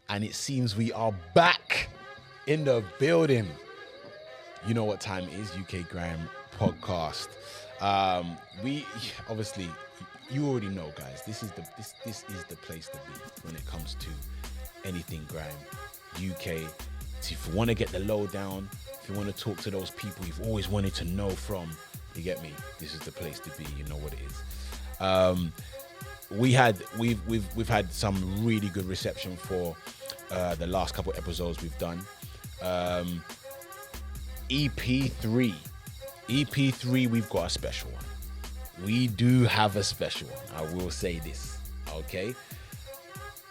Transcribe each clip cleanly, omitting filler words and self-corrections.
and it seems we are back in the building. You know what time it is, UK Grime Podcast. We obviously, you already know, guys. This is the place to be when it comes to anything grime, UK. So if you want to get the lowdown, if you want to talk to those people you've always wanted to know from, you get me. This is the place to be. You know what it is. We've had some really good reception for the last couple episodes we've done. EP3, we've got a special one. We do have a special one. I will say this, okay?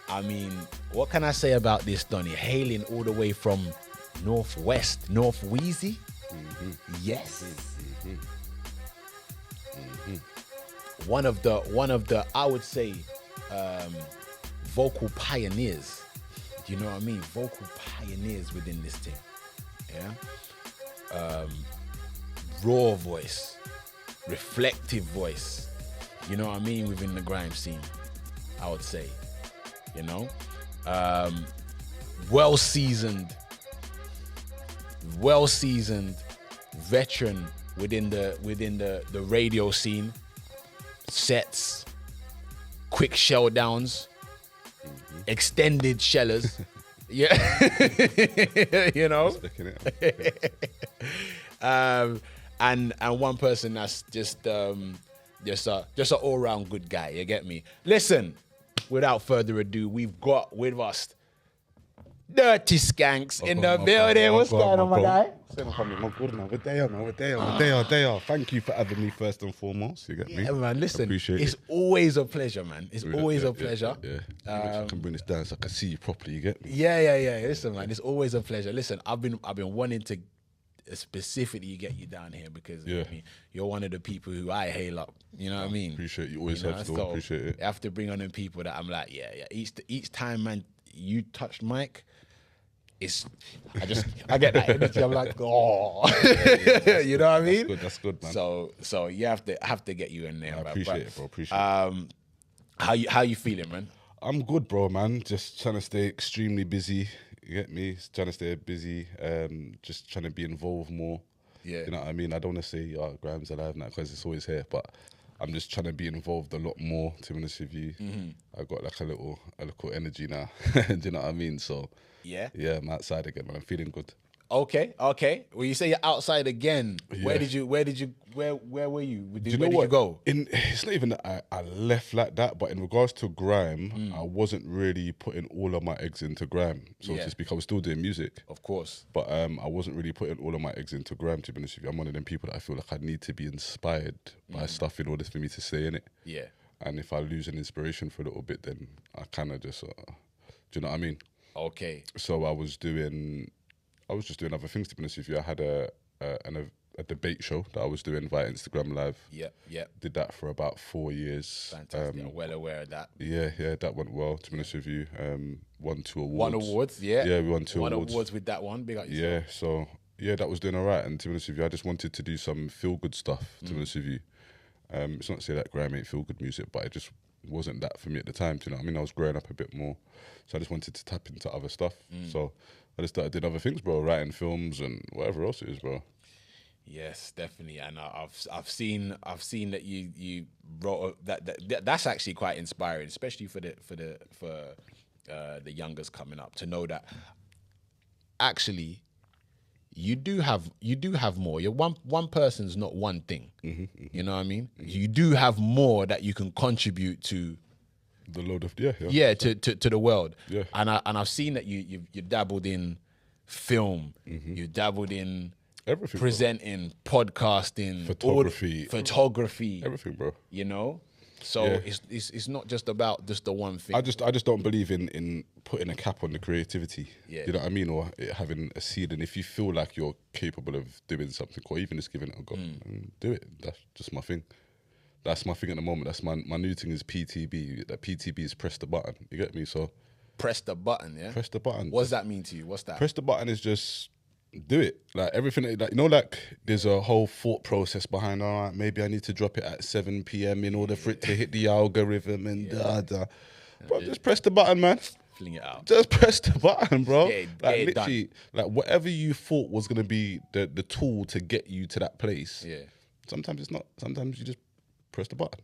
I mean, what can I say about this, Donny? Hailing all the way from North Wheezy. Mm-hmm. Yes. Mm-hmm. Mm-hmm. One of the I would say vocal pioneers. Do you know what I mean? Vocal pioneers within this thing. Yeah. Raw voice, reflective voice. You know what I mean? Within the grime scene, I would say. You know, well seasoned veteran within the radio scene, sets, quick shell downs, extended shellers. Yeah, you know. And one person that's just an all round good guy. You get me? Listen. Without further ado, we've got with us Durrty Skanx in the building. What's going on, my guy? Thank you for having me first and foremost. You get me? Yeah, man. Listen, appreciate it's always a pleasure, man. It's always a pleasure. Yeah. I can bring this down so I can see you properly. You get me? Yeah. Listen, man, it's always a pleasure. Listen, I've been wanting to specifically get you down here because I mean, you're one of the people who I hail up. You know what I mean? Appreciate you. Always have to. So appreciate it. I have to bring on them people that I'm like, yeah. Each time, man, you touch mic, I get that energy. I'm like, oh, you know what I mean? That's good, man. So you have to get you in there. I appreciate it, bro. Appreciate it. How you feeling, man? I'm good, bro, man. Just trying to stay extremely busy. You get me? Trying to stay busy. Just trying to be involved more. Yeah. You know what I mean? I don't want to say, Grime's alive now because it's always here, but I'm just trying to be involved a lot more, to be honest with you. Mm-hmm. I've got like a little energy now. Do you know what I mean? So yeah, I'm outside again, man. I'm feeling good. Okay. Well, you say you're outside again. Yeah. Where were you? Where where did you go? It's not even that I left like that, but in regards to grime, I wasn't really putting all of my eggs into grime, so to speak. I was still doing music, of course, but I wasn't really putting all of my eggs into grime. To be honest with you, I'm one of them people that I feel like I need to be inspired by stuff in order for me to stay in it. Yeah. And if I lose an inspiration for a little bit, then I kind of just, do you know what I mean? Okay. So I was just doing other things, to be honest with you. I had a debate show that I was doing via Instagram Live. Yeah. Did that for about 4 years. Fantastic. I'm well aware of that. Yeah, that went well, to be honest with you. Won 2 awards. Won awards, yeah. Yeah, we won 2 awards. Won awards with that one. Big up yourself. Yeah, so, that was doing all right. And to be honest with you, I just wanted to do some feel-good stuff, to be honest with you. It's not to say that grime ain't feel-good music, but it just wasn't that for me at the time, do you know what I mean? I was growing up a bit more. So I just wanted to tap into other stuff. So I just started doing other things, bro, writing films and whatever else it is, bro. Yes, definitely, and I've seen that you wrote that's actually quite inspiring, especially for the youngers coming up, to know that actually you do have more. You're one person's not one thing. Mm-hmm. You know what I mean? Mm-hmm. You do have more that you can contribute to. The load of to the world. Yeah. And I've seen that you dabbled in film, you dabbled in everything, presenting, podcasting, photography, everything, bro. You know, so it's not just about just the one thing. I just don't believe in putting a cap on the creativity. Yeah. You know what I mean, or it having a ceiling. If you feel like you're capable of doing something, or even just giving it a go, do it. That's just my thing. That's my thing at the moment. That's my new thing is PTB. That PTB is press the button. You get me? So press the button, yeah? Press the button. What does that mean to you? What's that? Press the button is just do it. Like everything, like, you know, like there's a whole thought process behind, all right, maybe I need to drop it at 7 p.m. in order for it to hit the algorithm and da. Bro, just press the button, man. fling it out. Just press the button, bro. Get Like it literally, done. like whatever you thought was gonna be the tool to get you to that place. Yeah. Sometimes it's not. Sometimes you just press the button,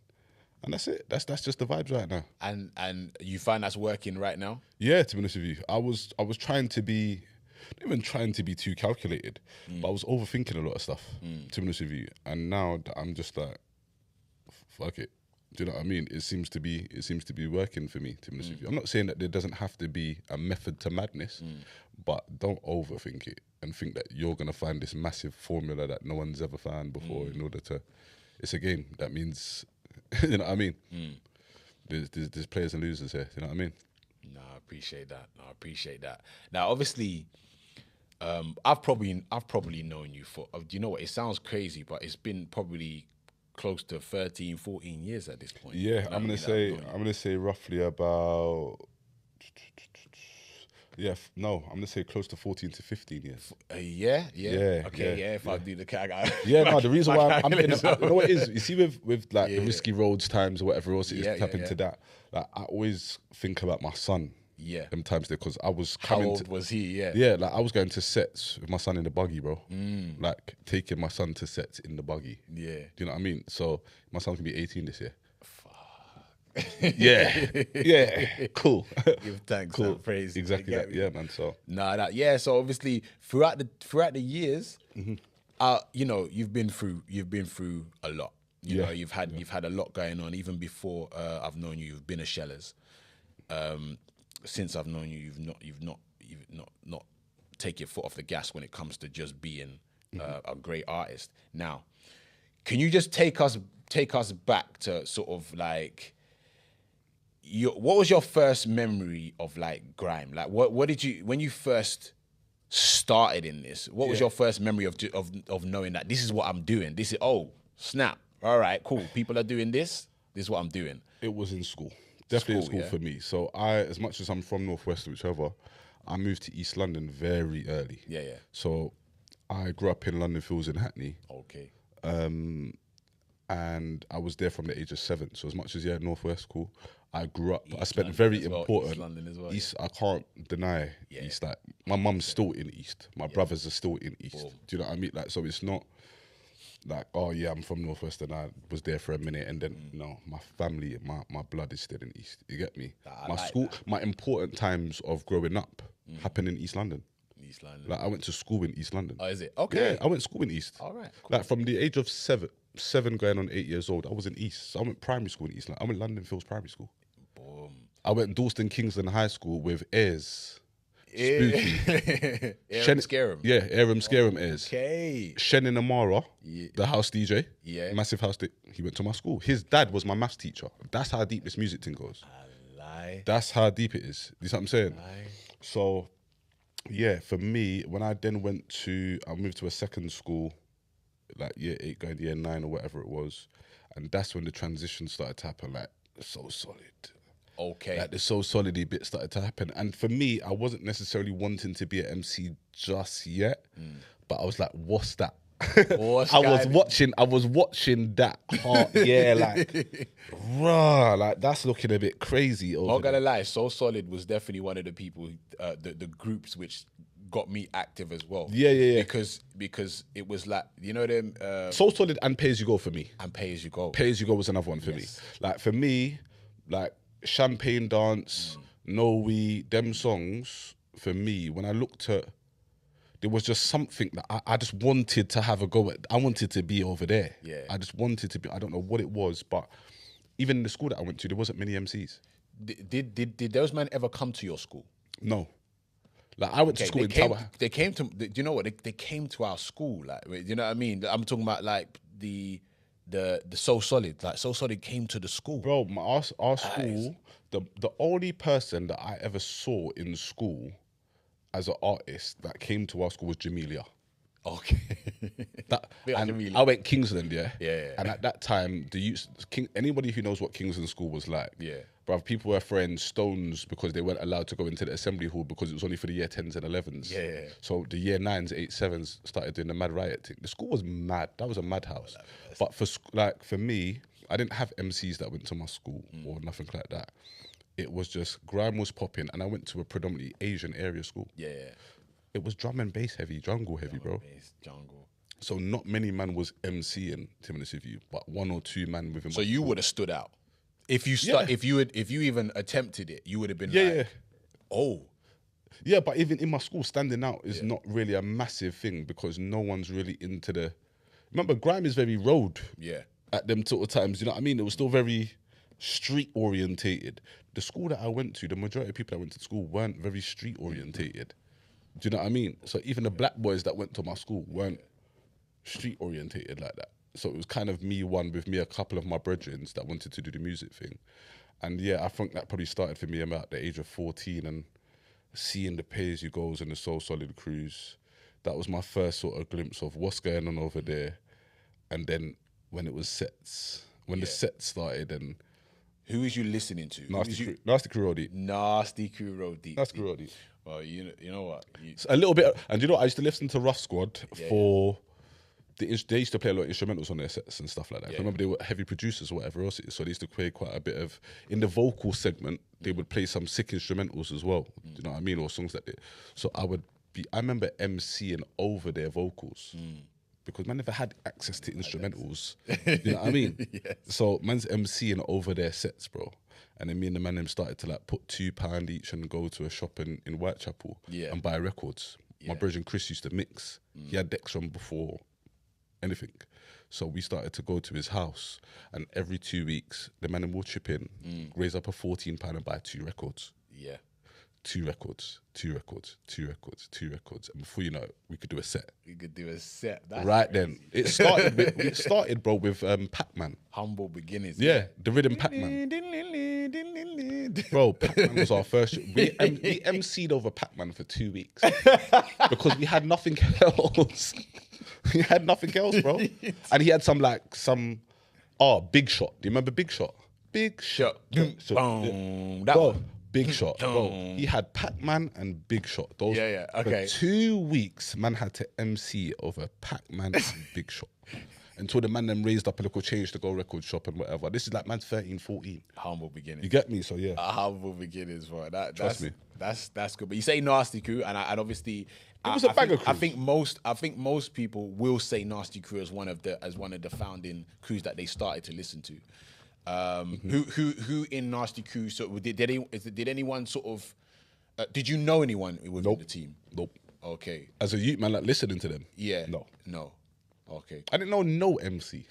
and that's it. That's just the vibes right now. And you find that's working right now? Yeah, to be honest with you, I was trying to be, not even trying to be too calculated, but I was overthinking a lot of stuff. To be honest with you, and now that I'm just like, fuck it. Do you know what I mean? It seems to be working for me. To be honest with you, I'm not saying that there doesn't have to be a method to madness, but don't overthink it and think that you're gonna find this massive formula that no one's ever found before in order to. It's a game. That means, you know what I mean. There's players and losers here. You know what I mean? No, I appreciate that. Now, obviously, I've probably known you for. You know what? It sounds crazy, but it's been probably close to 13, 14 years at this point. Yeah, I'm gonna say roughly about. Yeah, no, I'm gonna say close to 14 to 15 years. Yeah. Okay, yeah. if I do the cat, Yeah, no, the reason why I'm getting, you know what it is? You see, with like the risky roads times or whatever else it is, tap into that. Like I always think about my son. Yeah. Them times there, because I was How coming. old was he? Yeah. Yeah, like I was going to sets with my son in the buggy, bro. Like taking my son to sets in the buggy. Yeah. Do you know what I mean? So my son can be 18 this year. Yeah, cool. Give thanks, Cool. and praise. Exactly You that. get me? Yeah, man. So So obviously throughout the years, you know, you've been through a lot. You know, you've had a lot going on. Even before I've known you, you've been a Shellers. Since I've known you, you've not take your foot off the gas when it comes to just being a great artist. Now, can you just take us back to sort of like what was your first memory of like grime? Like what did you, when you first started in this, what was your first memory of knowing that this is what I'm doing? This is, oh snap, all right, cool. People are doing this. This is what I'm doing. it was in school. Definitely in School, school for me. So as much as I'm from Northwest, whichever, I moved to East London very early. Yeah. So I grew up in London Fields in Hackney. Okay. And I was there from the age of 7. So as much as Northwest, cool. I grew up. I spent London very as well, important East London as well, East. I can't deny East. Like my mum's still in East. My brothers are still in East. Boom. Do you know what I mean? Like, so it's not like, oh yeah, I'm from Northwest and I was there for a minute and then no, my family, my blood is still in East. You get me? My like school, my important times of growing up happened in East London. East London. Like I went to school in East London. Oh, is it? Okay. Yeah, I went to school in East. All right, cool. Like from the age of seven going on 8 years old, I was in East. So I went primary school in East London. I went London Fields Primary School. Boom. I went Dalston Kingsland High School with Ayres. Spooky. Aram Scarum. Yeah, Aram Scarum Ayres. Okay. Shannon Amara, the house DJ. Yeah. Massive house DJ. He went to my school. His dad was my maths teacher. That's how deep this music thing goes. Lie. That's how deep it is. You see what I'm saying? Lie. So, yeah, for me, when I then I moved to a second school, like year 8 going to year 9 or whatever it was. And that's when the transition started to happen, like, So Solid. Okay. Like the So Solid bit started to happen. And for me, I wasn't necessarily wanting to be an MC just yet, but I was like, what's that? I was watching that part, like, rah, like that's looking a bit crazy. Not gonna lie, So Solid was definitely one of the people, the groups which got me active as well. Yeah. Because it was like, you know them. So Solid and Pay As You Go for me. And Pay As You Go. Pay As You Go was another one for me. Like for me, like Champagne Dance, No We, them songs for me. When I looked at, there was just something that I just wanted to have a go at. I wanted to be over there. Yeah. I just wanted to be. I don't know what it was, but even in the school that I went to, there wasn't many MCs. Did those men ever come to your school? No. Like I went to school in Tower. They came to. Do you know what? They came to our school. Like, you know what I mean? I'm talking about like the So Solid. Like So Solid came to the school. Bro, our school. The only person that I ever saw in school as an artist that came to our school was Jamelia. Okay. And I went Kingsland, yeah? Yeah. And at that time, anybody who knows what Kingsland School was like, Yeah. bruv, people were throwing stones because they weren't allowed to go into the assembly hall because it was only for the year 10s and 11s. Yeah. So the year 9s, 8s, 7s started doing the mad riot thing. The school was mad. That was a madhouse. But for me, I didn't have MCs that went to my school or nothing like that. it was just grime was popping, and I went to a predominantly Asian area school. Yeah. It was drum and bass heavy, jungle heavy, bro. Bass, jungle. So not many man was MCing, to be honest with you, but 1 or 2 man within. So you would have stood out if you if you even attempted it. You would have been oh. Yeah, but even in my school, standing out is not really a massive thing because no one's really into the. Remember, grime is very road. Yeah. At them sort of times, you know what I mean? It was still very street orientated. The school that I went to, the majority of people that went to school weren't very street orientated. Do you know what I mean? So even the black boys that went to my school weren't street orientated like that. So it was kind of me one with me a couple of my brethren that wanted to do the music thing. And yeah, I think that probably started for me about the age of 14 and seeing the Pay As You Goes and the Soul Solid crews. That was my first sort of glimpse of what's going on over there. And then when it was sets, when the sets started and... Who was you listening to? Nasty Crew Road Deep. Nasty Crew Road Deep. Nasty Crew Road Deep. Well, you know what? A little bit, and you know what? I used to listen to Rough Squad for... They used to play a lot of instrumentals on their sets and stuff like that. I remember they were heavy producers or whatever else it is, so they used to play quite a bit of... In the vocal segment, they would play some sick instrumentals as well. Do you know what I mean? Or songs that they... So I remember MCing over their vocals. Because man never had access to instrumentals. You know what I mean? Yes. So man's MCing over their sets, bro. And then me and the man them started to like put £2 each and go to a shop in Whitechapel and buy records. My brother Chris used to mix. He had decks from before anything. So we started to go to his house, and every 2 weeks the man will chip in, raise up a £14 and buy 2 records. Yeah. 2 records, 2 records, 2 records, 2 records, and before you know it, we could do a set. We could do a set. That's right crazy. then, it started, bro, with Pac-Man. Humble beginnings. Yeah, the rhythm Pac-Man. Bro, Pac-Man was our first. We MC'd over Pac-Man for 2 weeks because we had nothing else. We had nothing else, bro. And he had some Big Shot. Do you remember Big Shot? Big Shot. Boom. That bro, one. Big Shot. Bro, he had Pac-Man and Big Shot. Those, okay. For 2 weeks, man had to MC over Pac-Man and Big Shot. Until the man then raised up a little change to go record shop and whatever. This is like man's 13, 14. Humble beginnings. You get me? So yeah. Humble beginnings, bro. Trust me. That's good. But you say Nasty Crew, and obviously it was a banger crew. I think most people will say Nasty Crew as one of the founding crews that they started to listen to. Who in Nasty Crew? So did anyone sort of? Did you know anyone within the team? Nope. Okay. As a youth man, like listening to them. Yeah. No. Okay. I didn't know no MC.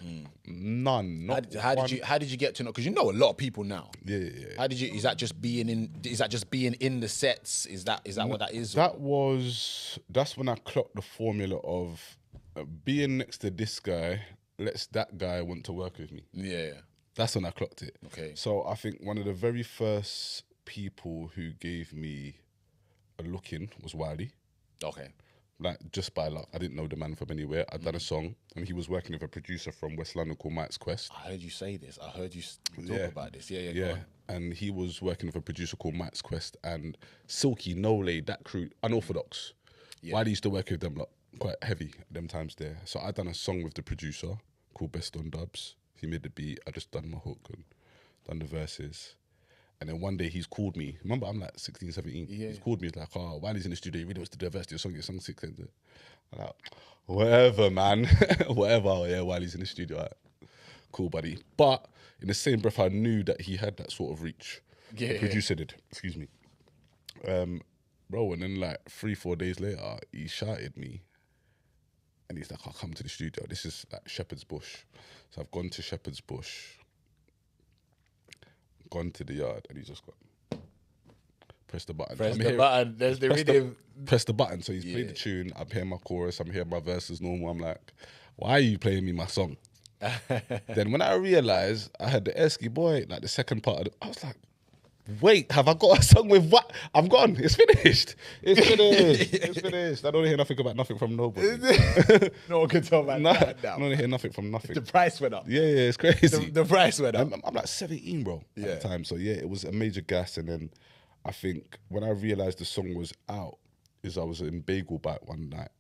None. How did you get to know? Because you know a lot of people now. Yeah. How did you? Is that just being in the sets? Is that what that is? That's when I clocked the formula of being next to this guy lets that guy want to work with me. Yeah. That's when I clocked it. Okay. So I think one of the very first people who gave me a look in was Wiley. Okay. Like, just by luck. I didn't know the man from anywhere. I'd done a song, and he was working with a producer from West London called Mike's Quest. I heard you say this. I heard you talk about this. Yeah. And he was working with a producer called Mike's Quest and Silky, Nole, that crew, Unorthodox. Yeah. Wiley used to work with them like, quite heavy at them times there. So I'd done a song with the producer called Best on Dubs. He made the beat. I just done my hook and done the verses. And then one day he's called me. Remember, I'm like 16, 17. Yeah. He's called me. He's like, oh, Wiley's in the studio. He really wants to do a verse to your song 6. I'm like, whatever, man. Whatever. Oh, yeah, Wiley's in the studio. Right. Cool, buddy. But in the same breath, I knew that he had that sort of reach. Yeah. The producer did. Excuse me. Bro, and then like 3-4 days later, he shouted me. And he's like, I'll come to the studio. This is like Shepherd's Bush. So I've gone to Shepherd's Bush. Gone to the yard, and he's just gone. Press the button. Press the button. There's the rhythm. Press the button. So he's played the tune. I'm hearing my chorus. I'm hearing my verses normal. I'm like, why are you playing me my song? Then when I realised I had the Esky boy, like the second part of it, I was like, wait, have I got a song with what? I'm gone. It's finished. It's finished. I don't hear nothing about nothing from nobody. No one can tell about that now. I don't hear nothing from nothing. The price went up. Yeah, it's crazy. The price went up. I'm like 17, bro, at the time. So yeah, it was a major gas. And then I think when I realised the song was out, is I was in Bagel Bite one night.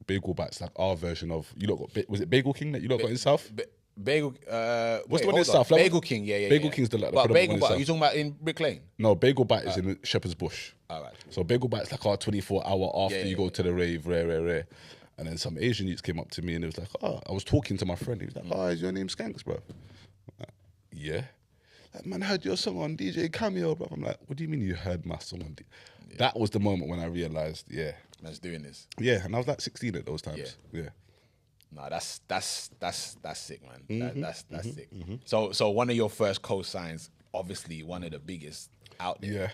Bagel Bite's like our version of, you lot got, was it Bagel King that you lot got in South? Bagel. What's the wait, one in hold on. South? Bagel King. Yeah. Bagel King's the But predominant Bagel one in Bite. South. You talking about in Brick Lane? No, Bagel Bite is in Shepherd's Bush. All right. So Bagel Bite's like our 24-hour after Yeah, you go to the rave, rare. And then some Asian youths came up to me and it was like, oh, I was talking to my friend. He was like, oh, is your name Skanx, bro? Like, yeah. Like, man, I heard your song on DJ Cameo, bro. I'm like, what do you mean you heard my song on That was the moment when I realised, Man's doing this. Yeah, and I was like 16 at those times. Yeah. No, that's sick, man. That's sick. So one of your first co-signs, obviously one of the biggest out there. Yeah.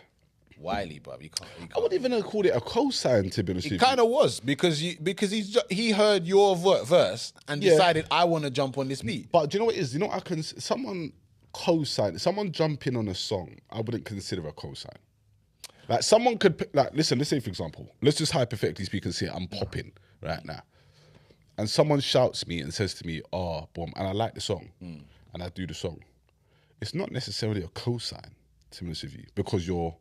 Wiley, bro. You can't. I wouldn't even call it a co-sign, to be honest. It kind of was because he heard your verse and decided I want to jump on this beat. But do you know what it is? You know, someone co-sign, someone jumping on a song, I wouldn't consider a co-sign. Like someone could, like, listen, let's say for example, let's just hypothetically speak and say I'm popping right now. And someone shouts me and says to me, oh, boom, and I like the song and I do the song. It's not necessarily a co-sign, to be honest with you, because you're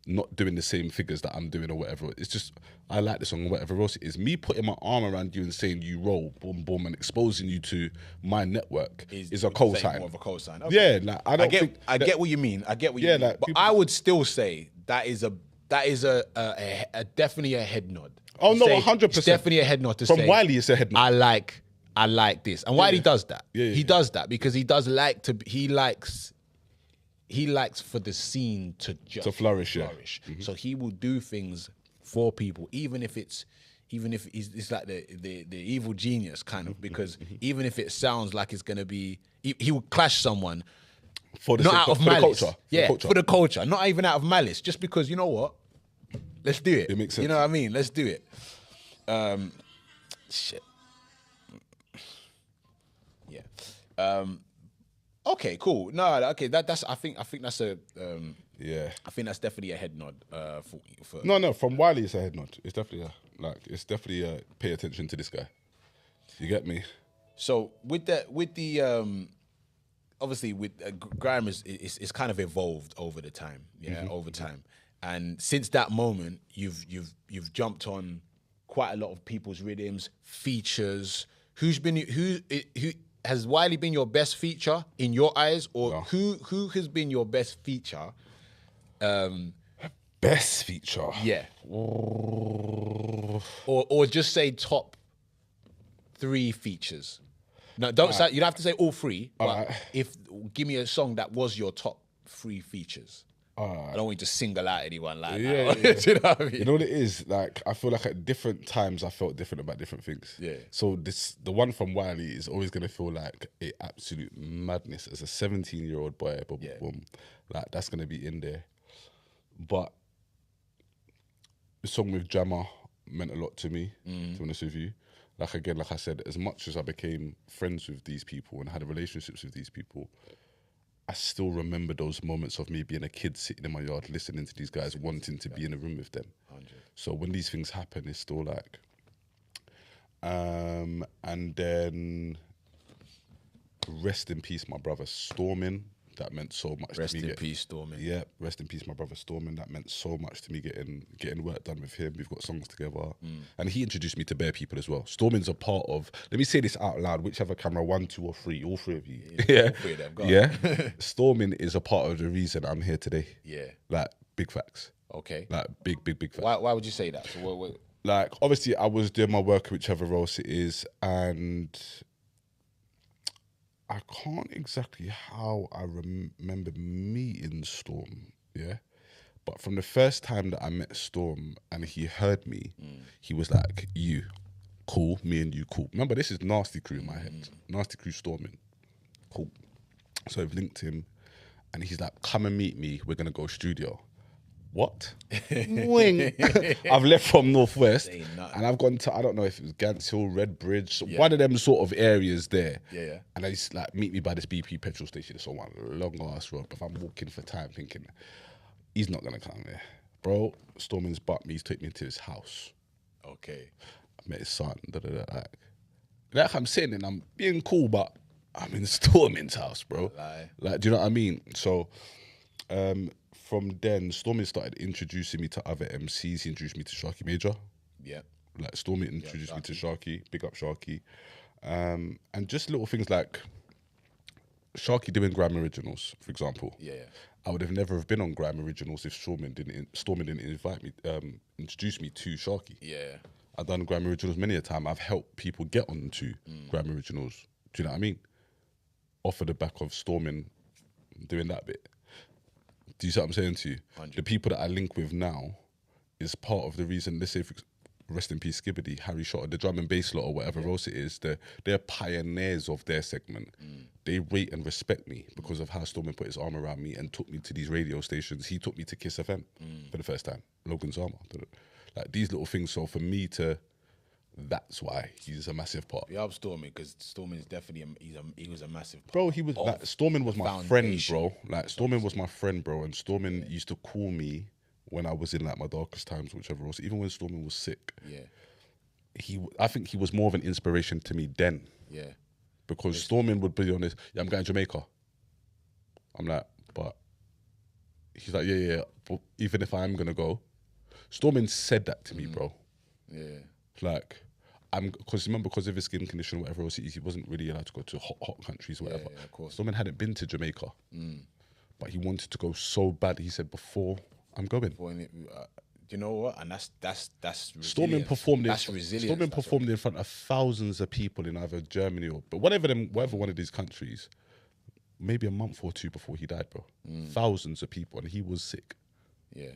not doing the same figures that I'm doing or whatever. It's just, I like the song or whatever else it is. Me putting my arm around you and saying you roll, boom, boom, and exposing you to my network is a co-sign. More of a co-sign. Okay. Yeah, like, I get what you mean. I get what you mean. Like, but I would still say that is a definitely a head nod. Oh no, 100%. It's definitely a head nod to say. From Wiley, it's a head nod. I like this, and Wiley does that. He does that because he does like to. He likes for the scene to just flourish. So he will do things for people, even if it's like the evil genius kind of, because even if it sounds like it's gonna be, he will clash someone for the not out of malice. For the culture, not even out of malice, just because, you know what, let's do it. It makes sense. You know what I mean? Let's do it. Shit. Yeah. Okay, cool. No, okay, that's. I think that's a. I think that's definitely a head nod. For No. From Wiley, it's a head nod. It's definitely a pay attention to this guy. You get me? So with the obviously with grime is kind of evolved over the time, over time, and since that moment, you've jumped on quite a lot of people's rhythms, features. Who has Wiley been your best feature in your eyes, or No. who has been your best feature? Best feature. Yeah. Or just say top 3 features. No, don't say, you don't have to say all 3. But give me a song that was your top 3 features. I don't want you to single out anyone like that. Yeah. Do you know what I mean? You know what it is? Like, I feel like at different times I felt different about different things. Yeah. So the one from Wiley is always gonna feel like a absolute madness as a 17-year-old boy. Boom, like that's gonna be in there. But the song with Jammer meant a lot to me, to be honest with you. Like, again, like I said, as much as I became friends with these people and had relationships with these people, I still remember those moments of me being a kid sitting in my yard listening to these guys, wanting to be in a room with them. 100. So when these things happen, it's still like... and then rest in peace, my brother Stormin. That meant so much Rest to me. in peace, Stormin. Yeah, rest in peace, my brother Stormin. That meant so much to me getting work done with him. We've got songs together. And he introduced me to Bear People as well. Stormin's a part of, let me say this out loud, whichever camera, 1, 2 or 3, all 3 of you. Yeah. All 3 of them, go on. Yeah. Stormin is a part of the reason I'm here today. Yeah. Like, big facts. Okay. Like, big facts. Why would you say that? So what? Like, obviously, I was doing my work, whichever else it is, and I can't exactly how I remember meeting Storm, yeah? But from the first time that I met Storm and he heard me, he was like, you, cool, me and you, cool. Remember, this is Nasty Crew in my head. Nasty Crew Storming, cool. So I've linked him and he's like, come and meet me, we're going to go studio. What? Wing. I've left from Northwest and I've gone to, I don't know if it was Gants Hill, Red Bridge, one of them sort of areas there. Yeah. And I just like, meet me by this BP petrol station. It's on one long ass road. But if I'm walking for time thinking, he's not going to come there. Bro, Stormin's butt me, he's took me to his house. Okay. I met his son, like I'm saying, and I'm being cool, but I'm in Stormin's house, bro. Like, do you know what I mean? So, from then, Stormy started introducing me to other MCs. He introduced me to Sharky Major. Yeah. Like, Stormy introduced me to Sharky. Big up Sharky. And just little things like Sharky doing Grime Originals, for example. Yeah. I would have never have been on Grime Originals if Stormin didn't invite me, introduce me to Sharky. Yeah. I've done Grime Originals many a time. I've helped people get onto Grime Originals. Do you know what I mean? Off of the back of Stormin doing that bit. Do you see what I'm saying to you? 100. The people that I link with now is part of the reason, let's say, rest in peace, Skibbity, Harry Shotter, the drum and bass lot or whatever else it is, they're pioneers of their segment. They rate and respect me because of how Stormin put his arm around me and took me to these radio stations. He took me to Kiss FM for the first time. Logan Zama. Like these little things. So for me that's why he's a massive part. Yeah, I'm Stormin because Stormin is definitely he was a massive part. Bro, he was like Stormin was my friend, bro. Like Stormin was my friend, bro. And Stormin used to call me when I was in like my darkest times, whichever else. Even when Stormin was sick. Yeah. I think he was more of an inspiration to me then. Yeah. Because Stormin would be honest, yeah, I'm going to Jamaica. I'm like, but he's like, yeah, but even if I am gonna go, Stormin said that to me, bro. Yeah. Like, because of his skin condition, whatever else, he wasn't really allowed to go to hot countries, whatever. Yeah, of course. Stormin hadn't been to Jamaica, but he wanted to go so bad. He said, before I'm going. You know what? And that's resilience. Stormin performed. That's resilience. Stormin performed in front of thousands of people in either Germany or, but whatever one of these countries. Maybe a month or two before he died, bro. Thousands of people, and he was sick. Yeah.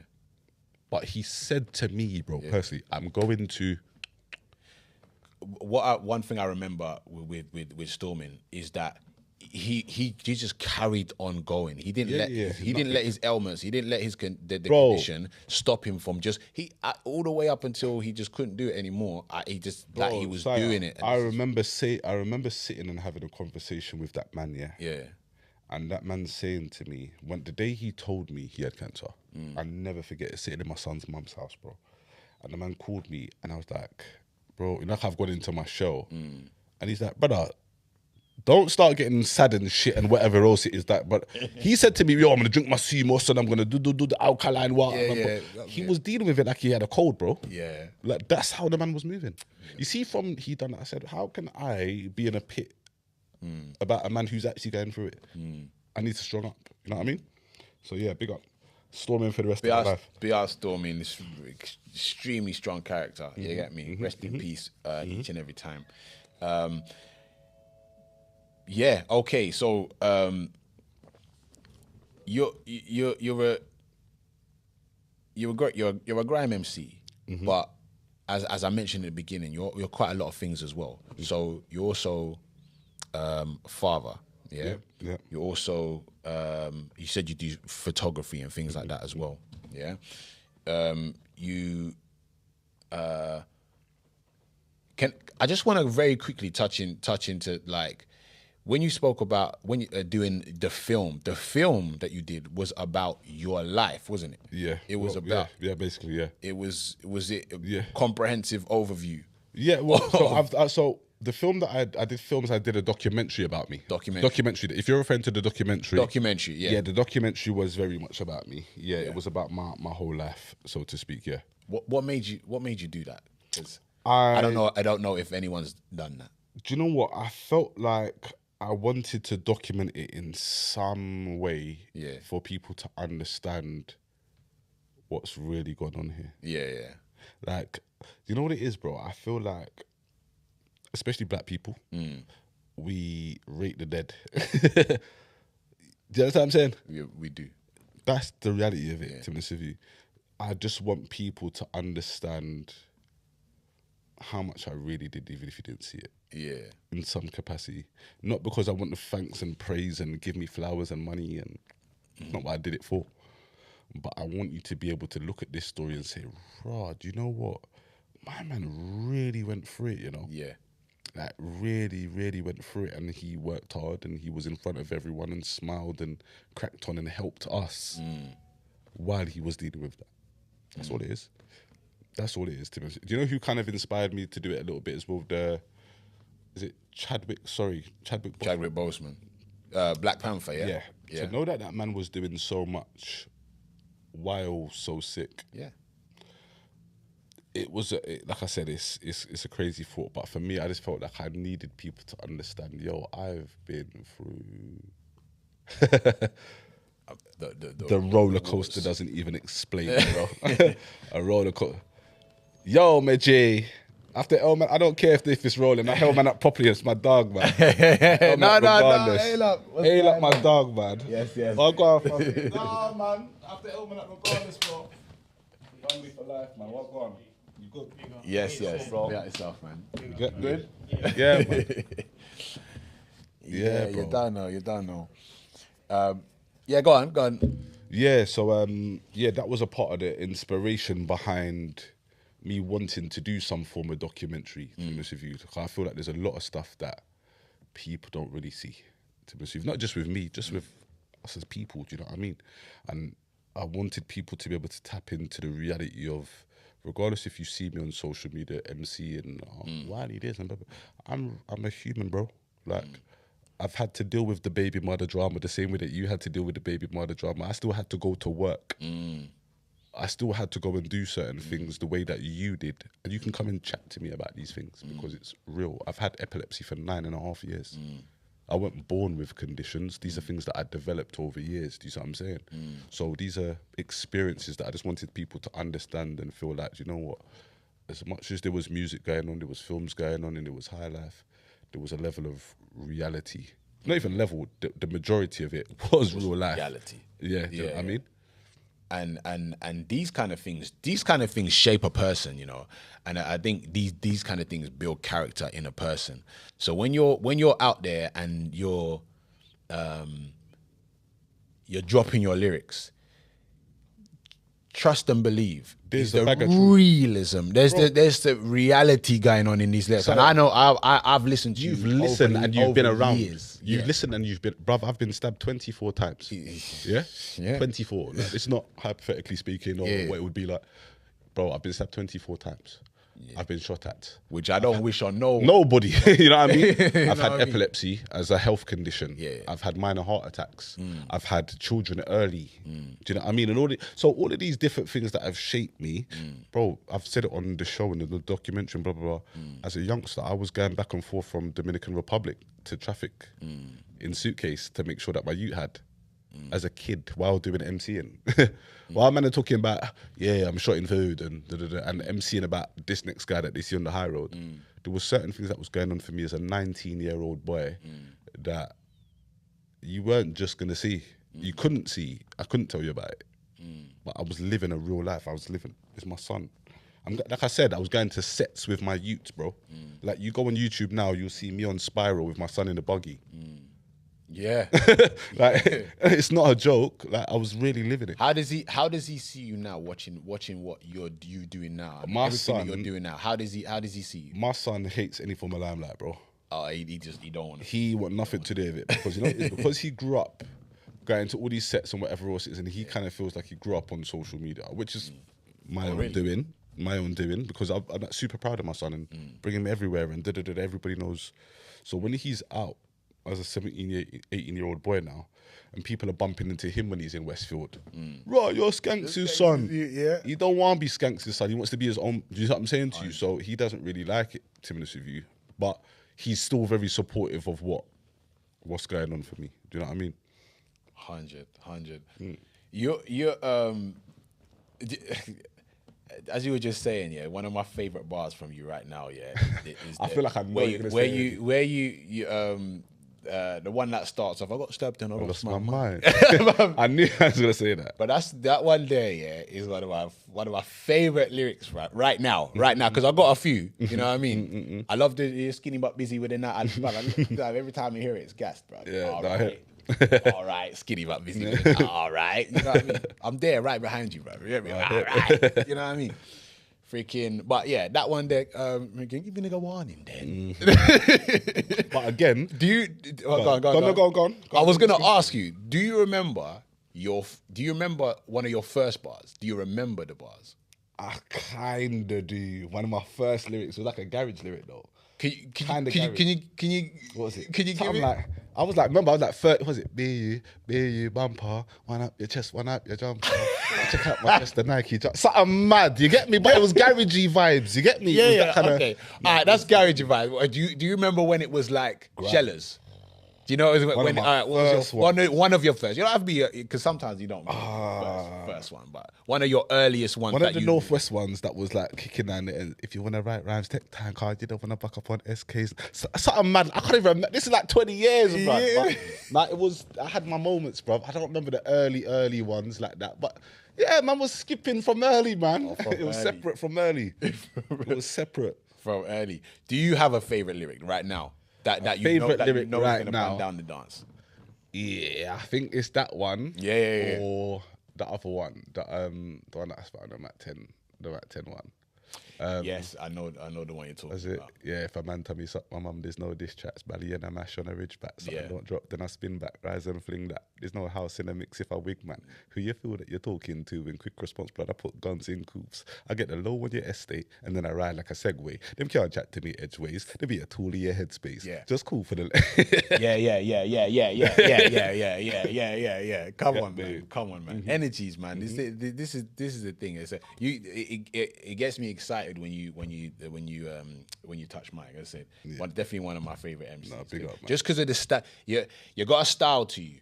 But he said to me, bro, personally, I'm going to. One thing I remember with Stormin is that he just carried on going. He didn't let his ailments, he didn't let his condition stop him from just all the way up until he just couldn't do it anymore. He was Siah, doing it. I remember sitting and having a conversation with that man, Yeah. And that man saying to me, the day he told me he had cancer, I never forget it, sitting in my son's mum's house, bro. And the man called me and I was like, bro, like I've gone into my shell. And he's like, brother, don't start getting sad and shit and whatever else it is that. But he said to me, yo, I'm going to drink my CMOS and I'm going to do the alkaline water. He was dealing with it like he had a cold, bro. Yeah. Like that's how the man was moving. You see, he done that, I said, how can I be in a pit about a man who's actually going through it? I need to strong up. You know what I mean? So yeah, big up. Stormin for the rest of my life. B.R. Stormin, this extremely strong character. You get me? Rest in peace each and every time. Yeah. Okay. So you're a grime MC, but as I mentioned at the beginning, you're quite a lot of things as well. So you're also father. Yeah. You're also you said you do photography and things like that as well. Yeah. I just want to very quickly touch into like when you spoke about when you doing the film that you did was about your life, wasn't it? Yeah. It was about basically, yeah. It was a comprehensive overview. Yeah, well, so the film that I did a documentary about me. Documentary. If you're referring to the documentary. Yeah. Yeah, the documentary was very much about me. Yeah, it was about my whole life, so to speak, yeah. What made you do that? 'Cause I don't know if anyone's done that. Do you know what? I felt like I wanted to document it in some way for people to understand what's really going on here. Yeah. Like, you know what it is, bro? I feel like, especially black people, we rate the dead. Do you understand what I'm saying? Yeah, we do. That's the reality of it, to be honest with you. I just want people to understand how much I really did, even if you didn't see it. Yeah. In some capacity. Not because I want the thanks and praise and give me flowers and money, and not what I did it for. But I want you to be able to look at this story and say, "Rah, do you know what? My man really went through it, you know?" Yeah. Like, really, really went through it, and he worked hard, and he was in front of everyone and smiled and cracked on and helped us while he was dealing with that. That's all it is. That's all it is, to be honest. Do you know who kind of inspired me to do it a little bit as well? Is it Chadwick Boseman. Black Panther, yeah? Yeah. To know that man was doing so much while so sick. Yeah. It was, like I said, it's a crazy thought. But for me, I just felt like I needed people to understand, yo, I've been through The roller coaster doesn't even explain it, bro. A roller coaster. Yo, my G. After Elman, I don't care if it's rolling. I held man up properly. It's my dog, man. No. Hail up my dog, man. Yes. I'll go off. Nah, man. After Elman up regardless, bro. You hungry for life, man. What go on? You good? Yes. Bro. Be out yourself, man. You get good? Yeah, man. Yeah, bro. You don't know. Yeah, go on. Yeah, so that was a part of the inspiration behind me wanting to do some form of documentary, to be honest with you. I feel like there's a lot of stuff that people don't really see, to be honest with you. Not just with me, just with us as people, do you know what I mean? And I wanted people to be able to tap into the reality of, regardless if you see me on social media, MC and why need this and blah, blah, I'm a human, bro. Like, I've had to deal with the baby mother drama the same way that you had to deal with the baby mother drama. I still had to go to work. I still had to go and do certain things the way that you did. And you can come and chat to me about these things because it's real. I've had epilepsy for 9.5 years. I wasn't born with conditions. These are things that I developed over years. Do you see what I'm saying? So these are experiences that I just wanted people to understand and feel like, you know what? As much as there was music going on, there was films going on, and there was high life, there was a level of reality. Not even level, the majority of it was real life. Reality. Yeah, do you know what I mean? And these kind of things shape a person, you know. And I think these kind of things build character in a person. So when you're out there and you're dropping your lyrics, trust and believe. There's the realism. There's the reality going on in these lyrics. So, and I know I've listened to you. You've listened and you've been around. Years. You've listened and you've been, bruv, I've been stabbed 24 times. Yeah? 24. Like, it's not hypothetically speaking or what it would be like. Bro, I've been stabbed 24 times. I've been shot at. Which I don't wish on nobody. You know what I mean? I've had epilepsy as a health condition. I've had minor heart attacks. I've had children early. Do you know what I mean? And all of these different things that have shaped me, bro, I've said it on the show and the documentary and blah, blah, blah. As a youngster, I was going back and forth from Dominican Republic to traffic in suitcase to make sure that my ute had. As a kid, while doing MCing. While man are talking about, I'm shotting food and MCing about this next guy that they see on the high road, there was certain things that was going on for me as a 19-year-old boy that you weren't just going to see. You couldn't see. I couldn't tell you about it. But I was living a real life. It's my son. Like I said, I was going to sets with my utes, bro. Like, you go on YouTube now, you'll see me on Spiral with my son in the buggy. Yeah. Like, it's not a joke. Like, I was really living it. How does he see you now watching what you doing now? My everything son, that you're doing now. How does he see you? My son hates any form of limelight, bro. Oh, he don't want it. He want nothing to do with it because it's because he grew up going to all these sets and whatever else it is, and he kind of feels like he grew up on social media, which is my own doing, because I'm like, super proud of my son and bring him everywhere and everybody knows. So when he's out as a 18-year-old boy now, and people are bumping into him when he's in Westfield. Right, you're Skanx's son. Yeah. He don't want to be Skanx's son. He wants to be his own. Do you know what I'm saying to you? So he doesn't really like it, to be honest with you. But he's still very supportive of what's going on for me. Do you know what I mean? 100. You're as you were just saying, one of my favorite bars from you right now, is I feel like I know what you're gonna say. Where you the one that starts off, I got stabbed and I lost my mind. I knew I was gonna say that. But that one there, is one of my favorite lyrics right now, because I've got a few. You know what I mean? I love the skinny but busy within that. Every time I hear it, it's gassed, bro. Yeah, all right, skinny but busy. All right, you know what I mean? I'm there, right behind you, bro. All right, you know what I mean? Freaking, but that one there, give the nigga warning then. But again, go on. I was gonna ask you, do you remember one of your first bars? Do you remember the bars? I kinda do. One of my first lyrics was like a garage lyric though. Can you? What was it? Can you give me? I was like, was it be you bumper, one up your chest, one up your jumper, check out my chest, the Nike jumper. Something mad, you get me? But it was garagey vibes, you get me? Okay. All right, that's garagey vibes. Do you remember when it was like Shellers? Do you know when? One of my What was first your, one of your first. You don't have to be because sometimes you don't. Remember the first one, but one of your earliest ones. One that of the you, Northwest ones that was like kicking down it. And if you want to write rhymes, take time card. You don't want to buck up on SKs. Something mad. I can't even remember. This is like 20 years, bro. Yeah. Like it was. I had my moments, bro. I don't remember the early ones like that, but. Yeah, man was skipping from early, man. It was separate from early. It was separate from early. Do you have a favorite lyric right now that you know, favorite that you lyric know is right gonna now? run down the dance? Yeah, I think it's that one. Yeah. Or the other one, the one that I found on that 10, the Mac 10 one. Yes, I know the one you're talking Was it? about. Yeah, if a man tell me suck my mum, there's no diss tracks. Bally and a mash on a ridge back. So Yeah. I don't drop, then I spin back, rise and fling that. There's no house in a mix if I wig man. Who you feel that you're talking to? In quick response, blood, I put guns in coops. I get the low on your estate and then I ride like a Segway. Them can't chat to me edgeways. They be a tool in your headspace. Yeah. Just cool for the. Yeah. Come on, man. Mm-hmm. Energies, man. This is the thing. It gets me excited when you touch mic. As I said, definitely one of my favorite MCs. No, big up, man. Just because of the style, you got a style to you.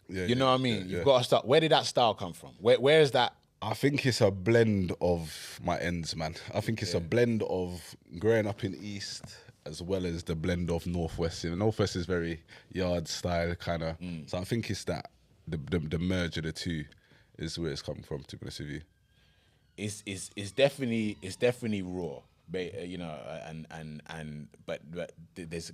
You know what I mean? You've got a style. Where did that style come from? Where is that? I think it's a blend of my ends, man. I think it's a blend of growing up in East as well as the blend of Northwest. You know, Northwest is very yard style kind of. So I think it's that the merge of the two is where it's come from. To be honest with you, It's definitely raw. You know, but there's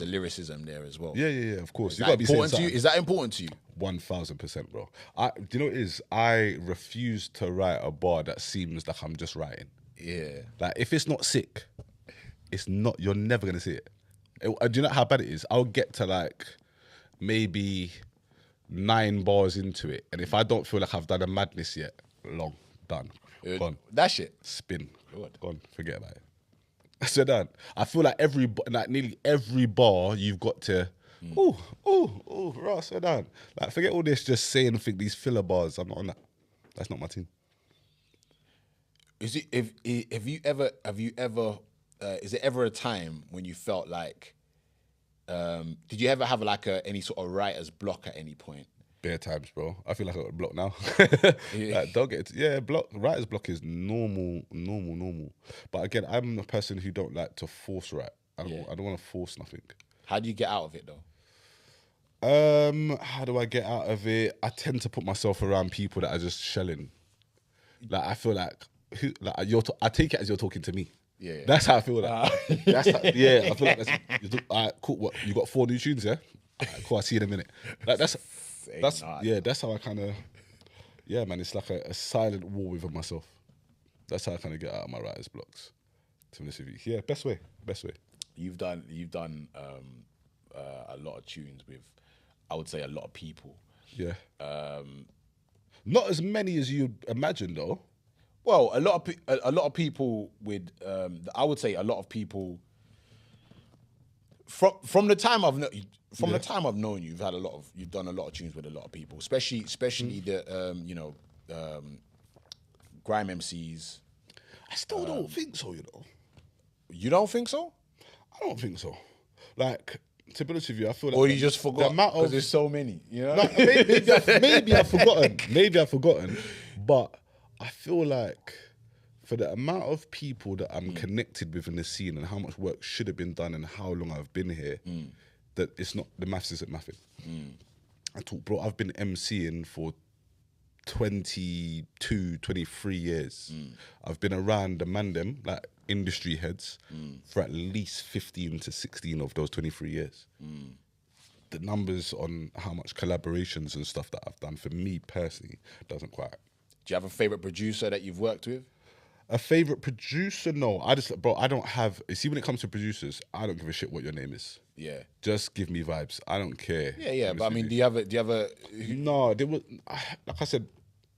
a lyricism there as well. yeah, of course. Is You that gotta be saying important to you? something. Is that important to you? 1000%, bro. Do you know what it is? I refuse to write a bar that seems like I'm just writing. Yeah. Like if it's not sick, it's not. You're never gonna see it. Do you know how bad it is? I'll get to like maybe 9 bars into it, and if I don't feel like I've done a madness yet, long done, gone, That shit. spin, Good. gone, forget about it. So done. I feel like nearly every bar you've got to. Right, so down. Like forget all this just saying these filler bars. I'm not on that. That's not my team. Is it ever a time when you felt like did you ever have like any sort of writer's block at any point? Bare times, bro. I feel like I got a block now. Like, don't get writer's block is normal. But again, I'm a person who don't like to force write. I don't want to force nothing. How do you get out of it though? How do I get out of it? I tend to put myself around people that are just shelling. Like I feel like I take it as you're talking to me. Yeah. That's how I feel like. I feel like that's. All right, cool. What you got 4 new tunes? Yeah. All right, cool. I see you in a minute. Like that's how I kind of. Yeah, man. It's like a silent war with myself. That's how I kind of get out of my writer's blocks. To be honest with you, yeah, best way. You've done a lot of tunes with, I would say, a lot of people. Yeah. Not as many as you'd imagine, though. Well, a lot of people with, I would say, a lot of people. From the time I've known you, you've done a lot of tunes with a lot of people, especially the grime MCs. I still don't think so, you know. You don't think so? I don't think so. Like, to be honest with you, I feel like... Or you just forgot? Because there's so many, you know? No, maybe I've forgotten. But I feel like for the amount of people that I'm connected with in the scene and how much work should have been done and how long I've been here, that it's not... The maths isn't mathing. I talk, bro, I've been MCing for 22, 23 years. I've been around the mandem, like industry heads, for at least 15 to 16 of those 23 years. The numbers on how much collaborations and stuff that I've done for me personally doesn't quite. Do you have a favorite producer that you've worked with? A favorite producer? No, I don't have. You see, when it comes to producers, I don't give a shit what your name is. Yeah. Just give me vibes. I don't care. Yeah. But I mean, do you have a? No, there was. Like I said,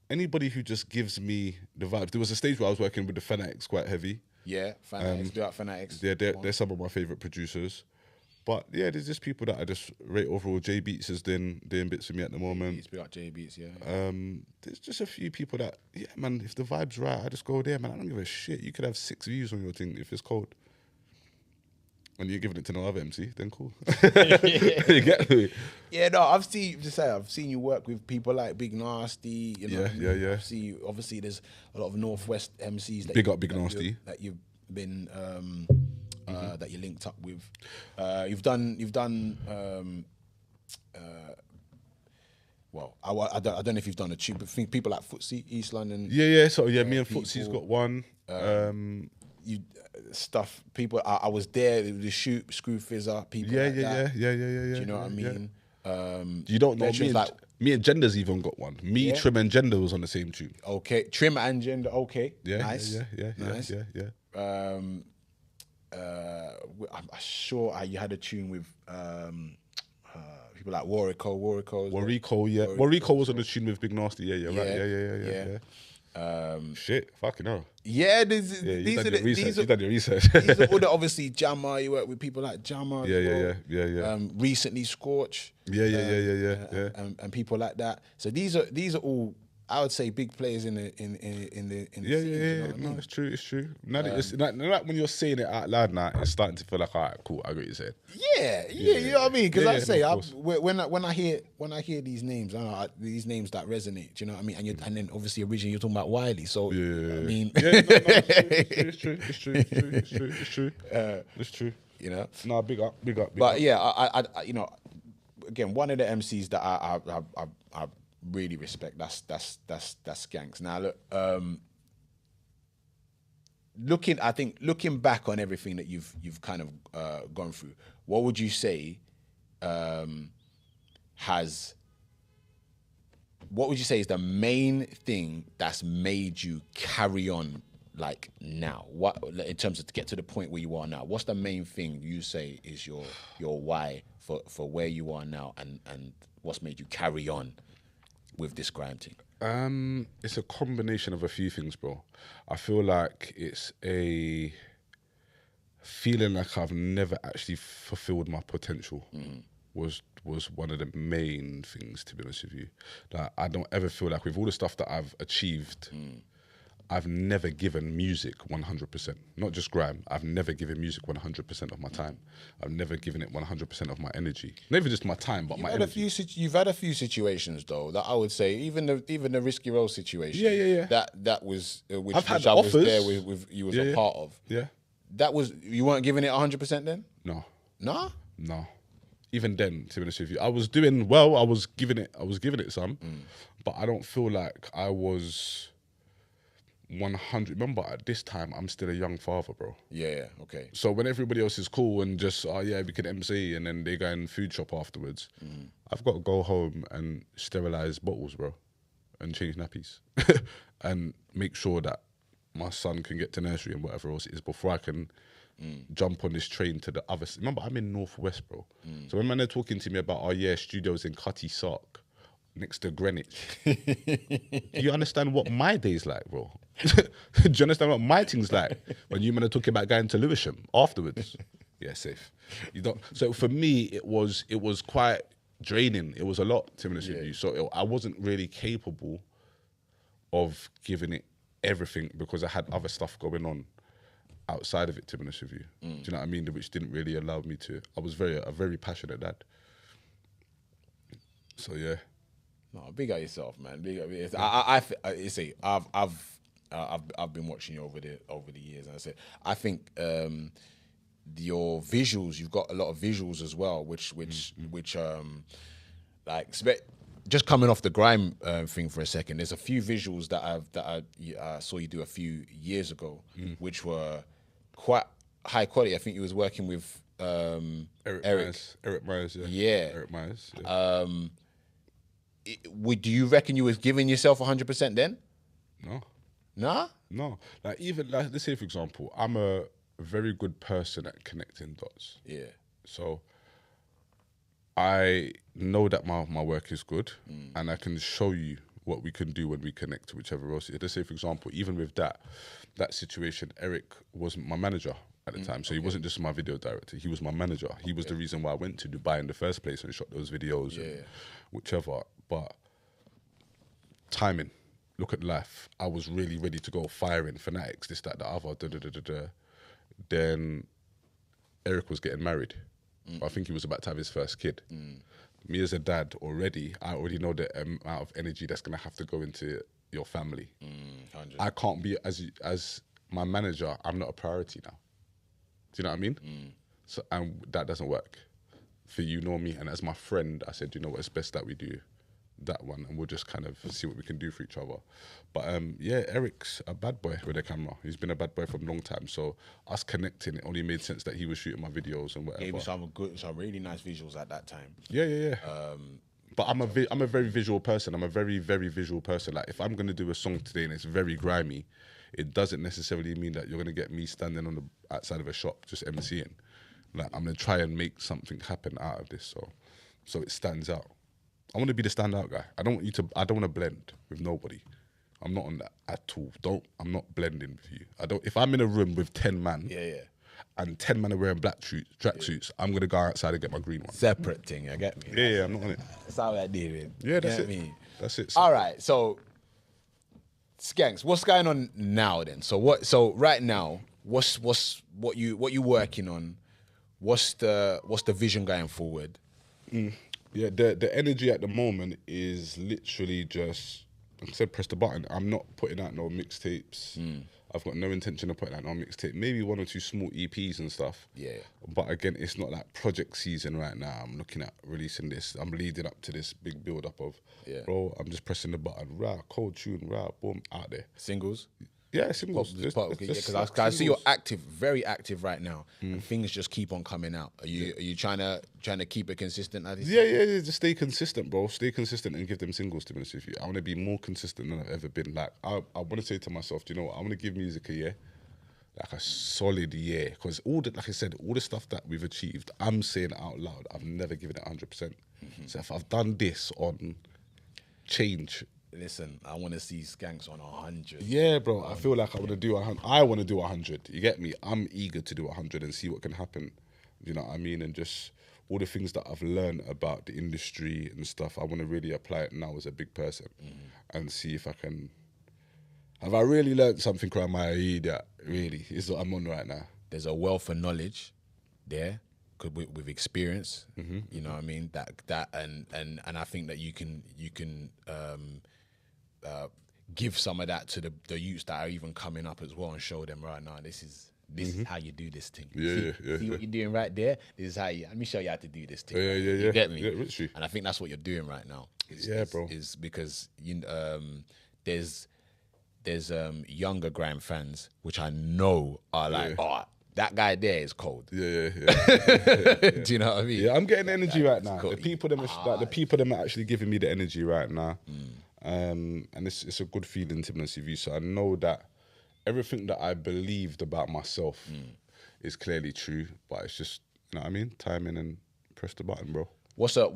anybody who just gives me the vibes. There was a stage where I was working with the Fanatics quite heavy. Yeah, Fanatics. Do out Fanatics. Yeah, they're some of my favorite producers. But yeah, there's just people that I just rate overall. J Beats is doing bits with me at the moment. Beats, out J Beats, yeah. There's just a few people that, yeah, man, if the vibe's right, I just go there, man. I don't give a shit. You could have 6 views on your thing if it's cold. when you're giving it to no other MC, then cool. You get me? Yeah, no, I've seen you work with people like Big Nasty. You know, Yeah. Obviously, there's a lot of Northwest MCs. Big up Big Nasty. That you've been that you linked up with. You've done. Well, I don't know if you've done a tube, but I think people like Footsie, East London. Yeah. So me and Footsie's got one. You stuff people. I was there. The shoot, Screw Fizzer, people. Yeah. Do you know what I mean? You don't know me and Gender's even got one. Me, Trim, and Gender was on the same tune. Okay, Trim and Gender. Okay, yeah, nice. Nice. Yeah. I'm sure you had a tune with people like Warrico. Warrico was on the tune with Big Nasty. Yeah. Shit, fucking hell. Yeah, these you done your research. These are all the, obviously Jammer. You work with people like Jammer. Yeah. Recently Scorch. Yeah. And people like that. So these are all, I would say, big players in the scene. You know what I mean? No, it's true. Now that when you're saying it out loud now, it's starting to feel like, all right, cool, I get what you're saying. Yeah, you know what I mean? Because I say, when I hear these names, these names that resonate. Do you know what I mean? And then obviously originally you're talking about Wiley, so I mean, it's true. It's true. You know, No, big up. But yeah, I you know, again, one of the MCs that I really respect, that's Skanx. Now look, looking back on everything that you've kind of gone through, what would you say is the main thing that's made you carry on like now? What, in terms of to get to the point where you are now, what's the main thing you say is your why for where you are now, and what's made you carry on with this grime thing? It's a combination of a few things, bro. I feel like it's a feeling like I've never actually fulfilled my potential. Was one of the main things, to be honest with you. Like, I don't ever feel like with all the stuff that I've achieved, I've never given music 100%. Not just grime. I've never given music 100% of my time. I've never given it 100% of my energy. Not even just my time, but my energy. You've had a few situations though that I would say, even the Risky Roll situation. Yeah. That was which I've had I offers. was there with you was a part of. Yeah. That was, you weren't giving it 100% then? No. Nah? No. Even then, to be honest with you, I was doing well. I was giving it some, but I don't feel like I was 100. Remember, at this time, I'm still a young father, bro. Yeah, okay. So when everybody else is cool and just, we can MC, and then they go and food shop afterwards, I've got to go home and sterilize bottles, bro, and change nappies, and make sure that my son can get to nursery and whatever else it is before I can jump on this train to the other. Remember, I'm in Northwest, bro. So when they're talking to me about, studios in Cutty Sark, next to Greenwich, do you understand what my day's like, bro? Do you understand what my thing's like when you men are talking about going to Lewisham afterwards? Yeah, safe. You don't. So for me, it was quite draining. It was a lot, to be honest with you. So I wasn't really capable of giving it everything because I had other stuff going on outside of it, to be honest with you. Do you know what I mean? Which didn't really allow me to. I was a very passionate dad. So yeah. No, big up yourself, man. Big up yourself. I've been watching you over the years, and I think your visuals, you've got a lot of visuals as well, which just coming off the grime thing for a second. There's a few visuals that I saw you do a few years ago, which were quite high quality. I think you was working with Eric Myers, yeah. Yeah. Eric Myers. Yeah. Do you reckon you was giving yourself 100% then? No. Nah? No. Like, even, like, let's say, for example, I'm a very good person at connecting dots. Yeah. So I know that my work is good, and I can show you what we can do when we connect to whichever else. Let's say, for example, even with that situation, Eric wasn't my manager at the time. So he wasn't just my video director. He was my manager. He was the reason why I went to Dubai in the first place and shot those videos and whichever. But timing, look at life. I was really ready to go firing, fanatics, this, that, the other, Then Eric was getting married. I think he was about to have his first kid. Me as a dad already, I already know the amount of energy that's going to have to go into your family. 100. I can't be, as my manager, I'm not a priority now. Do you know what I mean? So, and that doesn't work for you nor me. And as my friend, I said, you know what, it's best that we do that one, and we'll just kind of see what we can do for each other. But yeah, Eric's a bad boy with a camera. He's been a bad boy for a long time. So us connecting, it only made sense that he was shooting my videos and whatever. Gave you some really nice visuals at that time. Yeah. But I'm a very visual person. I'm a very, very visual person. Like, if I'm going to do a song today and it's very grimy, it doesn't necessarily mean that you're going to get me standing on the outside of a shop just MCing. Like, I'm going to try and make something happen out of this so it stands out. I want to be the standout guy. I don't want to blend with nobody. I'm not on that at all. I'm not blending with you. If I'm in a room with 10 man, and 10 men are wearing black tracksuits, I'm gonna go outside and get my green one. Separate thing, you get me? Yeah, I'm not on it. That's how I did it. Yeah, that's You it. get me? That's it. All right, so Skanx, what's going on now then? So right now, what you working on? What's the vision going forward? Yeah, the energy at the moment is literally just, like I said, press the button. I'm not putting out no mixtapes. I've got no intention of putting out no mixtape. Maybe 1 or 2 small EPs and stuff. Yeah. But again, it's not like project season right now. I'm looking at releasing this. I'm leading up to this big build up of, bro, I'm just pressing the button. Rah, cold tune, rah, boom, out there. Singles? Yeah, singles. Because I see you're active, very active right now, and things just keep on coming out. Are you trying to keep it consistent? Yeah. Just stay consistent, bro. Stay consistent and give them singles. To be honest with you, I want to be more consistent than I've ever been. Like, I want to say to myself, do you know what? I want to give music a year, like a solid year, because like I said, all the stuff that we've achieved, I'm saying it out loud. I've never given it 100%. So if I've done this on change. Listen, I want to see Skanx on 100. Yeah, bro. I feel like I want to do 100. I want to do 100. You get me? I'm eager to do 100 and see what can happen. You know what I mean? And just all the things that I've learned about the industry and stuff, I want to really apply it now as a big person and see if I can. Have I really learned something around my area? Really, is what I'm on right now. There's a wealth of knowledge there. With experience, you know what I mean. That and I think that you can give some of that to the youths that are even coming up as well and show them right now. This is how you do this thing. See what you're doing right there. This is how you. Let me show you how to do this thing. Yeah. You get me? Yeah, literally. And I think that's what you're doing right now. Bro. Is because there's younger grime fans which I know are like, oh, that guy there is cold. Yeah. Do you know what I mean? Yeah, I'm getting energy right now. The people them are actually giving me the energy right now. And it's a good feeling, to be honest with you. So I know that everything that I believed about myself is clearly true, but it's just, you know what I mean? Timing and press the button, bro. What's a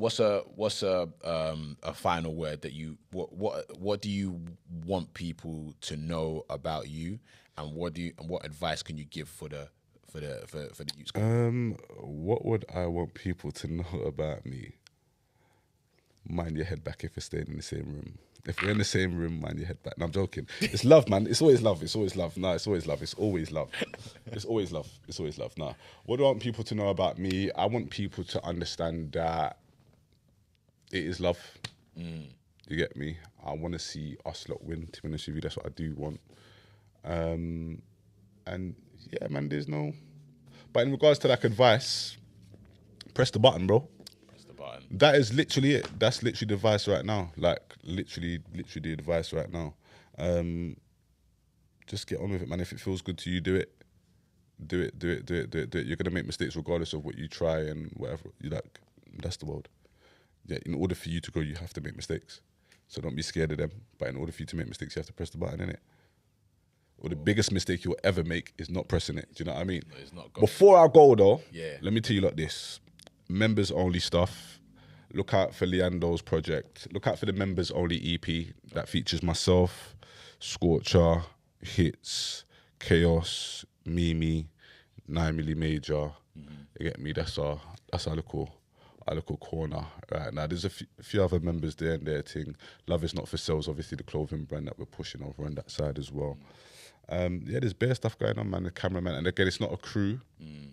final word that what do you want people to know about you, and what advice can you give for the youth? What would I want people to know about me? Mind your head back if you're staying in the same room. If we're in the same room, mind your head back. No, I'm joking. It's love, man. It's always love. It's always love. No, it's always love. It's always love. It's always love. It's always love. Nah. What do I want people to know about me? I want people to understand that it is love. You get me? I want to see us lot win. To be honest with you, that's what I do want. And yeah, man, there's no. But in regards to like advice, press the button, bro. That is literally it. That's literally the advice right now. Like, literally the advice right now. Just get on with it, man. If it feels good to you, do it. Do it. You're going to make mistakes regardless of what you try and whatever. You like, that's the world. Yeah, in order for you to grow, you have to make mistakes. So don't be scared of them. But in order for you to make mistakes, you have to press the button, innit? Or the biggest mistake you'll ever make is not pressing it. Do you know what I mean? No, it's not Before I go, though, let me tell you like this. Members only stuff. Look out for Leando's project. Look out for the members only EP that features myself, Scorcher, Hits, Chaos, Mimi, 9mm Major. You get me? That's our little corner right now. There's a few other members there and their thing. Love is Not for Sales, obviously the clothing brand that we're pushing over on that side as well. Yeah, there's bare stuff going on, man. The cameraman, and again, it's not a crew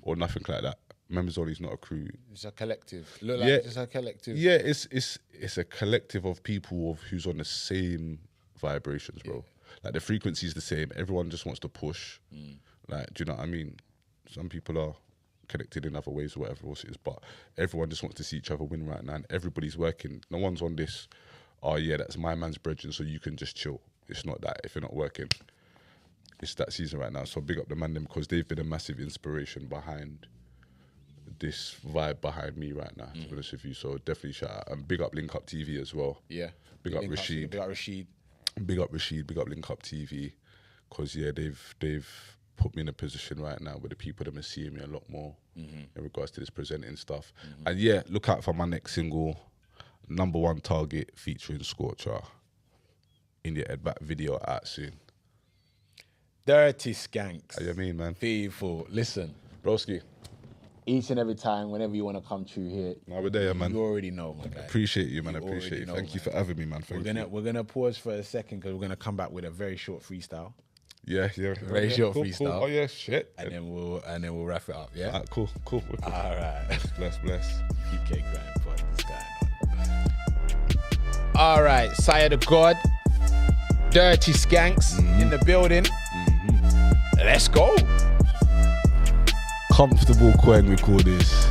or nothing like that. Members only is not a crew. It's a collective. Look like it's a collective. Yeah, it's a collective of people who's on the same vibrations, bro. Like the frequency's the same. Everyone just wants to push. Like, do you know what I mean? Some people are connected in other ways or whatever else it is, but everyone just wants to see each other win right now, and everybody's working. No one's on this, oh yeah, that's my man's brethren, so you can just chill. It's not that. If you're not working, it's that season right now. So big up the man them, because they've been a massive inspiration behind this vibe behind me right now, to be honest with you. So definitely shout out. And big up Link Up TV as well. Yeah. Big up Rashid. Big up Rashid. Big up Rashid, big up Link Up TV. Because, yeah, they've put me in a position right now where the people that are seeing me a lot more in regards to this presenting stuff. And, yeah, look out for my next single, #1 Target, featuring Scorcher. In your head back video out soon. Durrty Skanx. How you mean, man? Beautiful. Listen, Broski. each and every time, whenever you want to come through here, Now we're there, man. you already know, my guy. Appreciate you, man. I appreciate already you. know, Thank you man. for having me, man. Thank you. We're gonna pause for a second because we're gonna come back with a very short freestyle, Yeah. Very short cool, freestyle. Cool. Oh yeah, shit. and then we'll wrap it up. Yeah. Alright, cool. Wicked. All right. Bless. UK Grime Podcast going on. All right, Siah the God, Durrty Skanx in the building. Let's go. Comfortable coin, we call this.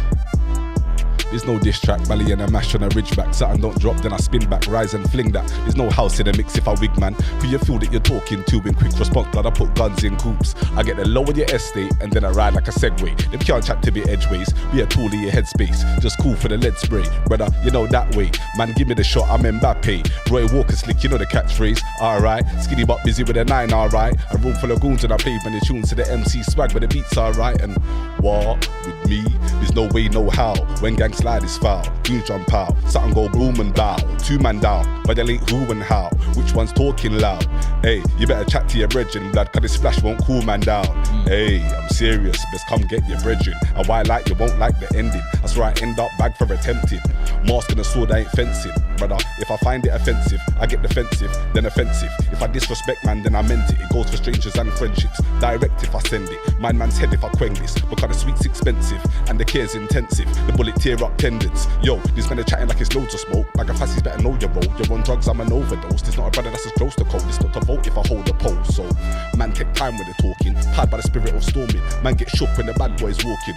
There's no diss track, Bally and a mash on a ridgeback. Something don't drop, then I spin back, rise and fling that. There's no house in the mix if I wig, man. Who you feel that you're talking to? In quick response, blood, I put guns in coops. I get the low of your estate, and then I ride like a Segway. Them can't chat to be edgeways, be a tool in your headspace. Just cool for the lead spray, brother, you know that way. Man, give me the shot, I'm Mbappe. Roy Walker slick, you know the catchphrase. Alright, skinny but busy with a 9, alright. A room full of goons and I play when the tunes to the MC swag, but the beats alright. And what with me? There's no way, no how. When gang slide is foul, you jump out, something go boom and bow. 2 man down, but they ain't who and how. Which one's talking loud? Hey, you better chat to your brethren, blood, cause this splash won't cool man down. Hey, I'm serious, best come get your brethren. And why like you won't like the ending? That's where I end up bag for attempted. Mask and a sword, I ain't fencing. Brother, if I find it offensive, I get defensive, then offensive. If I disrespect man, then I meant it. It goes for strangers and friendships. Direct if I send it, man's head if I quang this. Because the sweet's expensive and the care's intensive. The bullet tear up tendons. Yo, this man are chatting like it's loads of smoke. Bag of fassies better know your role. You're on drugs, I'm an overdose. There's not a brother that's as close to cold. It's not to vote if I hold a poll. So, man take time when they're talking. Powered by the spirit of storming. Man get shook when the bad boys walking.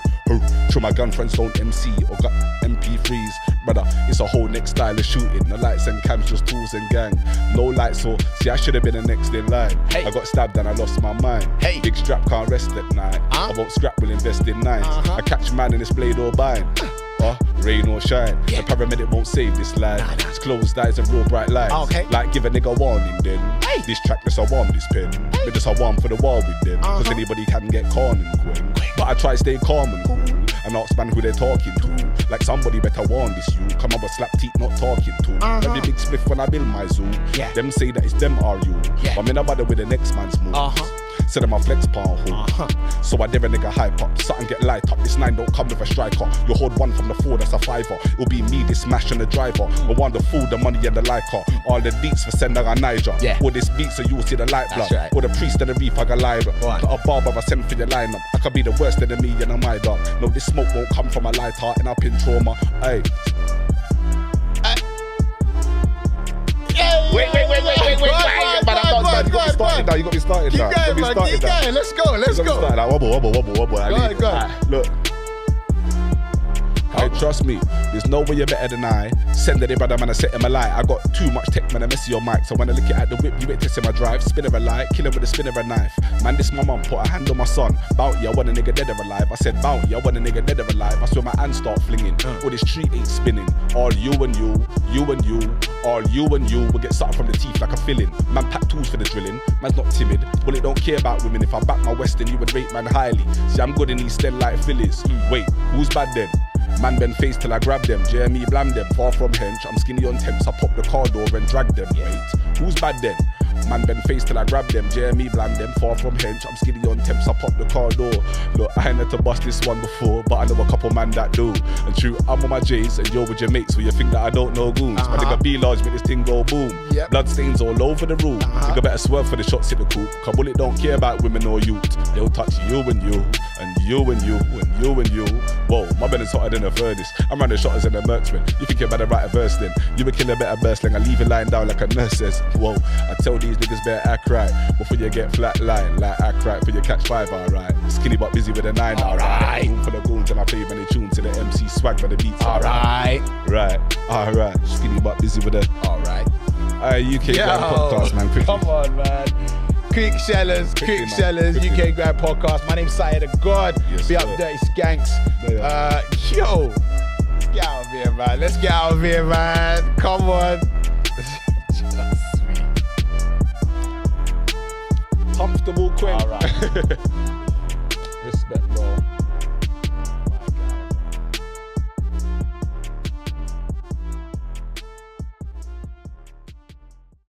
True, my gun friends don't MC or got MP3s. Brother, it's a whole next style of shooting. No lights and cams, just tools and gang. No lights, so see I should have been the next in line. Hey. I got stabbed and I lost my mind. Hey. Big strap can't rest at night. I won't scrap, will invest in nines. I catch man in this blade or bind. Rain or shine, the paramedic won't save this life. It's closed eyes and real bright lights. Like give a nigga warning then. This track just a warm this pen. But just a warm for the wall with them. Cause anybody can get calm and quick. But I try stay calm and cool. And ask man who they're talking to. Like somebody better warn this you. Come up with slap teeth not talking to. Every big spliff when I build my zoo. Them say that it's them are you. But me not bother with the next man's move. Said I'm a flex palm hole. So I dare a nigga hype up. Something get light up. This 9 don't come with a striker. You hold 1 from the 4, that's a 5er. It'll be me, this smash and the driver. The one, the food, the money and the liker. All the deets for sender and Niger. All this beat so you'll see the light blood. Right. Or the priest and the reef, I got live. Got a barber I send for your lineup. I could be the worst enemy and I'm my dog. No, this smoke won't come from a light heart and up in trauma. Hey. Wait. Man, I'm not done. You got me started now. Keep going. Let's go. Wobble. Go ahead. Look. Hey, trust me, there's no way you're better than I. Send it, brother, man, I set him a light. I got too much tech, man, I mess your mic. So when I look at the whip, you ain't testing my drive. Spinner a light, kill him with a spinner a knife. Man, this my mum, put a hand on my son. Bounty, I want a nigga dead or alive. I said bounty, I want a nigga dead or alive. I saw my hand start flinging. All this tree ain't spinning. All you and you, all you and you will get something from the teeth like a filling. Man, pack tools for the drilling. Man's not timid. Well, it don't care about women. If I back my Western, you would rate man highly. See, I'm good in these East End like Phillies. Wait, who's bad then? Man bend face till I grab them. JME blam them. Far from hench, I'm skinny on temps. I pop the car door and drag them. Wait, who's bad then? Man bend face till I grab them. Jeremy bland them, far from hench. I'm skinny on temps, I pop the car door. Look, I ain't had to bust this one before, but I know a couple man that do. And true, I'm on my J's and you're with your mates, where you think that I don't know goons. My nigga be large, make this thing go boom. Yep. Blood stains all over the room. Nigga better swerve for the shots in the coop. Cause bullet don't care about women or youth. They'll touch you and you, and you and you, and you and you. Whoa, my belly's hotter than a furnace. I'm running shotters and a marksman. You think you better write a verse then? You would kill a better burst slang. I leave you lying down like a nurse says. Whoa, I tell these niggas better act right before you get flat line. Like act right before you catch 5, alright. Skinny but busy with a 9, alright. Room for the goons and I play when they tune to the MC swag by the beats, alright. Alright. Skinny but busy with a Alright. UK Grime Podcast, man. Quickly. Come on, man. Quick sellers, UK Grime Podcast. My name's Siah, thagod. Yes, Be up, sir. Durrty Skanx. Yo, get out of here, man. Let's get out of here, man. Come on. Just sweet. Comfortable quick. Alright.